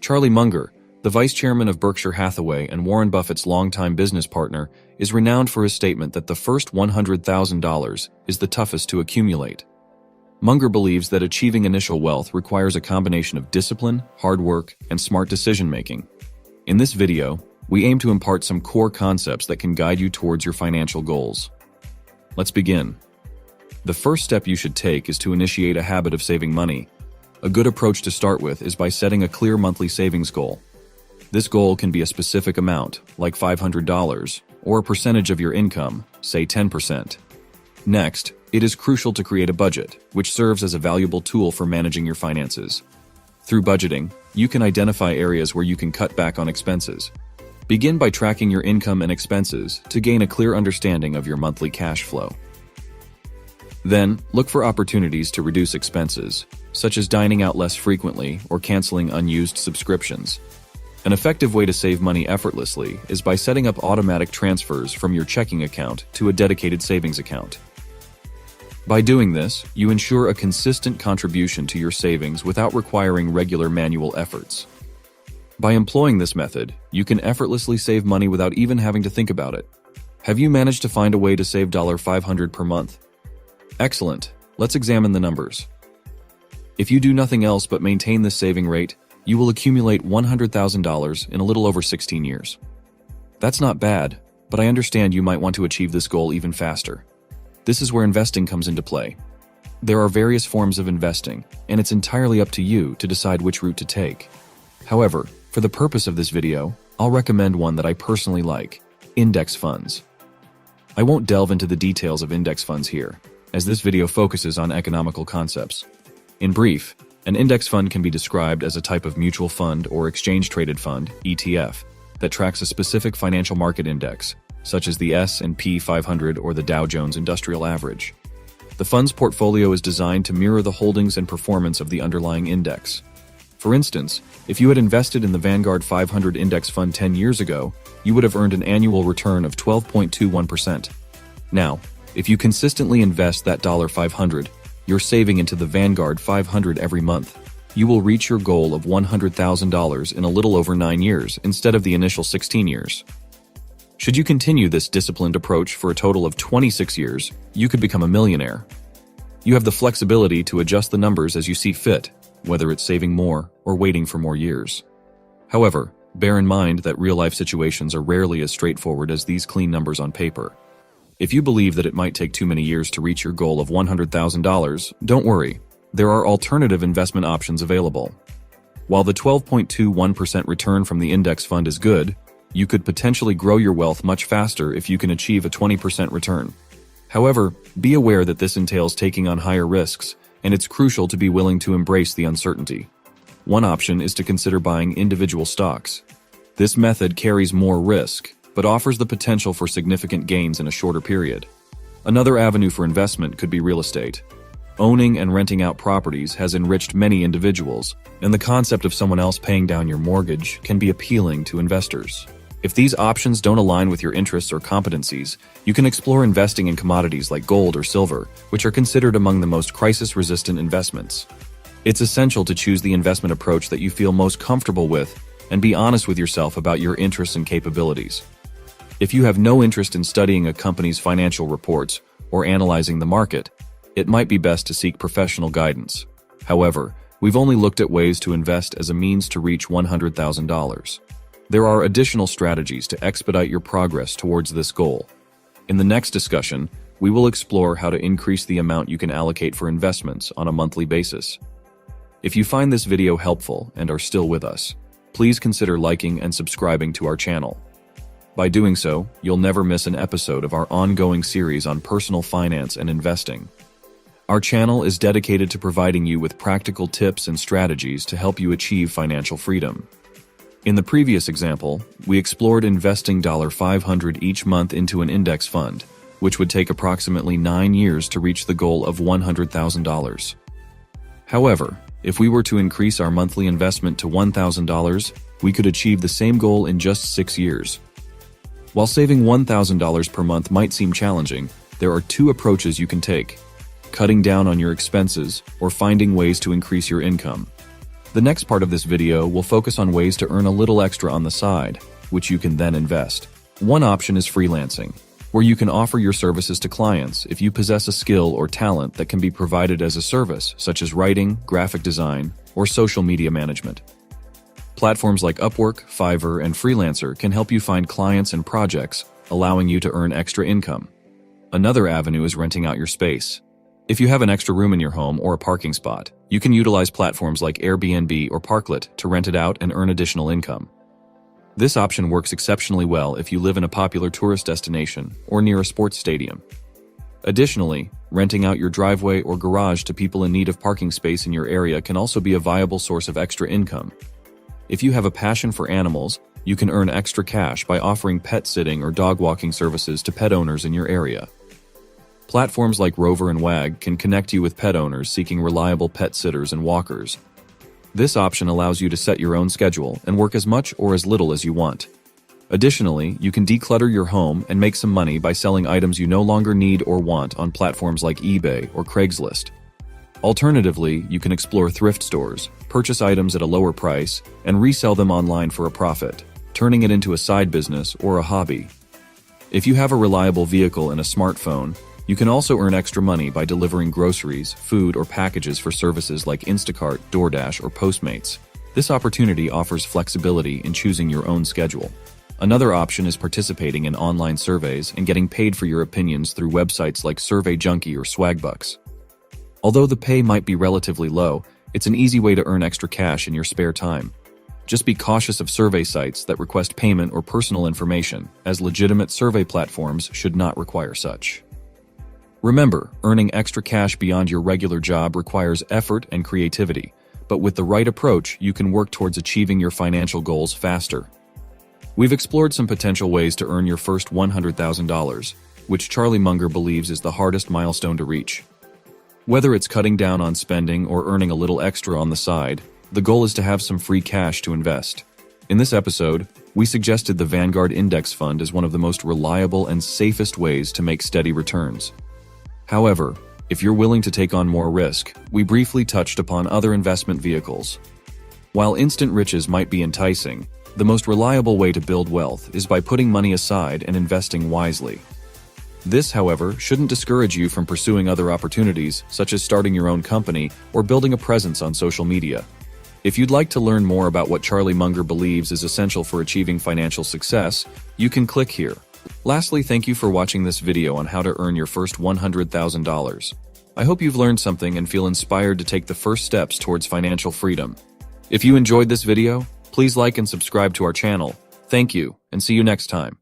Charlie Munger, the vice chairman of Berkshire Hathaway and Warren Buffett's longtime business partner, is renowned for his statement that the first $100,000 is the toughest to accumulate. Munger believes that achieving initial wealth requires a combination of discipline, hard work, and smart decision-making. In this video, we aim to impart some core concepts that can guide you towards your financial goals. Let's begin. The first step you should take is to initiate a habit of saving money. A good approach to start with is by setting a clear monthly savings goal. This goal can be a specific amount, like $500, or a percentage of your income, say 10%. Next, it is crucial to create a budget, which serves as a valuable tool for managing your finances. Through budgeting, you can identify areas where you can cut back on expenses. Begin by tracking your income and expenses to gain a clear understanding of your monthly cash flow. Then, look for opportunities to reduce expenses, such as dining out less frequently or canceling unused subscriptions. An effective way to save money effortlessly is by setting up automatic transfers from your checking account to a dedicated savings account. By doing this, you ensure a consistent contribution to your savings without requiring regular manual efforts. By employing this method, you can effortlessly save money without even having to think about it. Have you managed to find a way to save $500 per month? Excellent. Let's examine the numbers. If you do nothing else but maintain this saving rate, you will accumulate $100,000 in a little over 16 years. That's not bad, but I understand you might want to achieve this goal even faster. This is where investing comes into play. There are various forms of investing, and it's entirely up to you to decide which route to take. However, for the purpose of this video, I'll recommend one that I personally like: index funds. I won't delve into the details of index funds here, as this video focuses on economical concepts. In brief, an index fund can be described as a type of mutual fund or exchange-traded fund, ETF, that tracks a specific financial market index, such as the S&P 500 or the Dow Jones Industrial Average. The fund's portfolio is designed to mirror the holdings and performance of the underlying index. For instance, if you had invested in the Vanguard 500 index fund 10 years ago, you would have earned an annual return of 12.21%. Now, if you consistently invest that $500, you're saving into the Vanguard 500 every month. You will reach your goal of $100,000 in a little over 9 years instead of the initial 16 years. Should you continue this disciplined approach for a total of 26 years, you could become a millionaire. You have the flexibility to adjust the numbers as you see fit, whether it's saving more or waiting for more years. However, bear in mind that real-life situations are rarely as straightforward as these clean numbers on paper. If you believe that it might take too many years to reach your goal of $100,000, don't worry. There are alternative investment options available. While the 12.21% return from the index fund is good, you could potentially grow your wealth much faster if you can achieve a 20% return. However, be aware that this entails taking on higher risks, and it's crucial to be willing to embrace the uncertainty. One option is to consider buying individual stocks. This method carries more risk, but offers the potential for significant gains in a shorter period. Another avenue for investment could be real estate. Owning and renting out properties has enriched many individuals, and the concept of someone else paying down your mortgage can be appealing to investors. If these options don't align with your interests or competencies, you can explore investing in commodities like gold or silver, which are considered among the most crisis-resistant investments. It's essential to choose the investment approach that you feel most comfortable with and be honest with yourself about your interests and capabilities. If you have no interest in studying a company's financial reports or analyzing the market, it might be best to seek professional guidance. However, we've only looked at ways to invest as a means to reach $100,000. There are additional strategies to expedite your progress towards this goal. In the next discussion, we will explore how to increase the amount you can allocate for investments on a monthly basis. If you find this video helpful and are still with us, please consider liking and subscribing to our channel. By doing so, you'll never miss an episode of our ongoing series on personal finance and investing. Our channel is dedicated to providing you with practical tips and strategies to help you achieve financial freedom. In the previous example, we explored investing $500 each month into an index fund, which would take approximately 9 years to reach the goal of $100,000. However, if we were to increase our monthly investment to $1,000, we could achieve the same goal in just 6 years. While saving $1,000 per month might seem challenging, there are 2 approaches you can take: cutting down on your expenses or finding ways to increase your income. The next part of this video will focus on ways to earn a little extra on the side, which you can then invest. One option is freelancing, where you can offer your services to clients if you possess a skill or talent that can be provided as a service, such as writing, graphic design, or social media management. Platforms like Upwork, Fiverr, and Freelancer can help you find clients and projects, allowing you to earn extra income. Another avenue is renting out your space. If you have an extra room in your home or a parking spot, you can utilize platforms like Airbnb or Parklet to rent it out and earn additional income. This option works exceptionally well if you live in a popular tourist destination or near a sports stadium. Additionally, renting out your driveway or garage to people in need of parking space in your area can also be a viable source of extra income. If you have a passion for animals, you can earn extra cash by offering pet sitting or dog walking services to pet owners in your area. Platforms like Rover and Wag can connect you with pet owners seeking reliable pet sitters and walkers. This option allows you to set your own schedule and work as much or as little as you want. Additionally, you can declutter your home and make some money by selling items you no longer need or want on platforms like eBay or Craigslist. Alternatively, you can explore thrift stores, purchase items at a lower price, and resell them online for a profit, turning it into a side business or a hobby. If you have a reliable vehicle and a smartphone, you can also earn extra money by delivering groceries, food, or packages for services like Instacart, DoorDash, or Postmates. This opportunity offers flexibility in choosing your own schedule. Another option is participating in online surveys and getting paid for your opinions through websites like Survey Junkie or Swagbucks. Although the pay might be relatively low, it's an easy way to earn extra cash in your spare time. Just be cautious of survey sites that request payment or personal information, as legitimate survey platforms should not require such. Remember, earning extra cash beyond your regular job requires effort and creativity, but with the right approach, you can work towards achieving your financial goals faster. We've explored some potential ways to earn your first $100,000, which Charlie Munger believes is the hardest milestone to reach. Whether it's cutting down on spending or earning a little extra on the side, the goal is to have some free cash to invest. In this episode, we suggested the Vanguard Index Fund as one of the most reliable and safest ways to make steady returns. However, if you're willing to take on more risk, we briefly touched upon other investment vehicles. While instant riches might be enticing, the most reliable way to build wealth is by putting money aside and investing wisely. This, however, shouldn't discourage you from pursuing other opportunities, such as starting your own company or building a presence on social media. If you'd like to learn more about what Charlie Munger believes is essential for achieving financial success, you can click here. Lastly, thank you for watching this video on how to earn your first $100,000. I hope you've learned something and feel inspired to take the first steps towards financial freedom. If you enjoyed this video, please like and subscribe to our channel. Thank you, and see you next time.